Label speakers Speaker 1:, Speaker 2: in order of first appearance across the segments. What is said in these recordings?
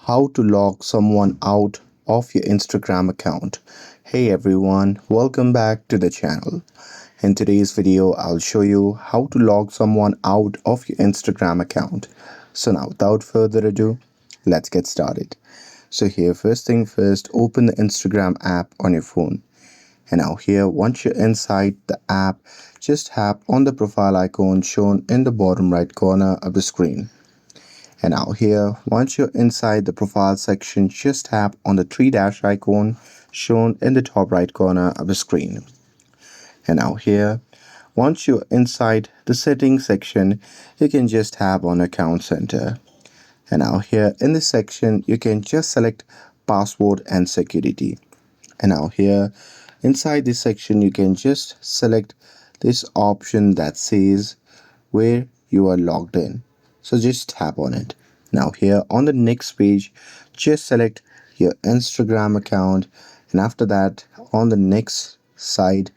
Speaker 1: How to log someone out of your Instagram account. Hey everyone, welcome back to the channel. In today's video, I'll show you how to log someone out of your Instagram account. So now without further ado, let's get started. So here, first thing first, open the Instagram app on your phone. And now here, once you're inside the app, just tap on the profile icon shown in the bottom right corner of the screen. And now here, once you're inside the profile section, just tap on the three dash icon shown in the top right corner of the screen. And now here, once you're inside the settings section, you can just tap on account center. And now here in this section, you can just select password and security. And now here, inside this section, you can just select this option that says where you are logged in. So just tap on it. Now here on the next page, just select your Instagram account, and after that on the next side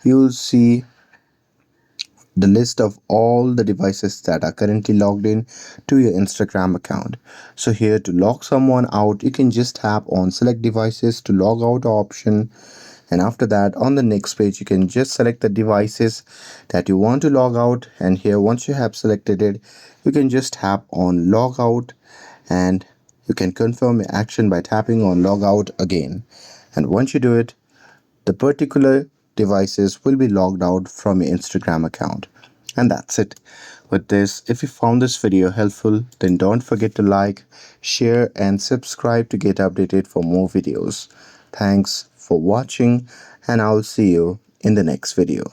Speaker 1: you'll see the list of all the devices that are currently logged in to your Instagram account. So here, to log someone out, you can just tap on select devices to log out option, and after that on the next page you can just select the devices that you want to log out. And here, once you have selected it, you can just tap on log out, and you can confirm your action by tapping on log out again. And once you do it, the particular devices will be logged out from your Instagram account. And that's it. With this, if you found this video helpful, then don't forget to like, share and subscribe to get updated for more videos. Thanks for watching, and I'll see you in the next video.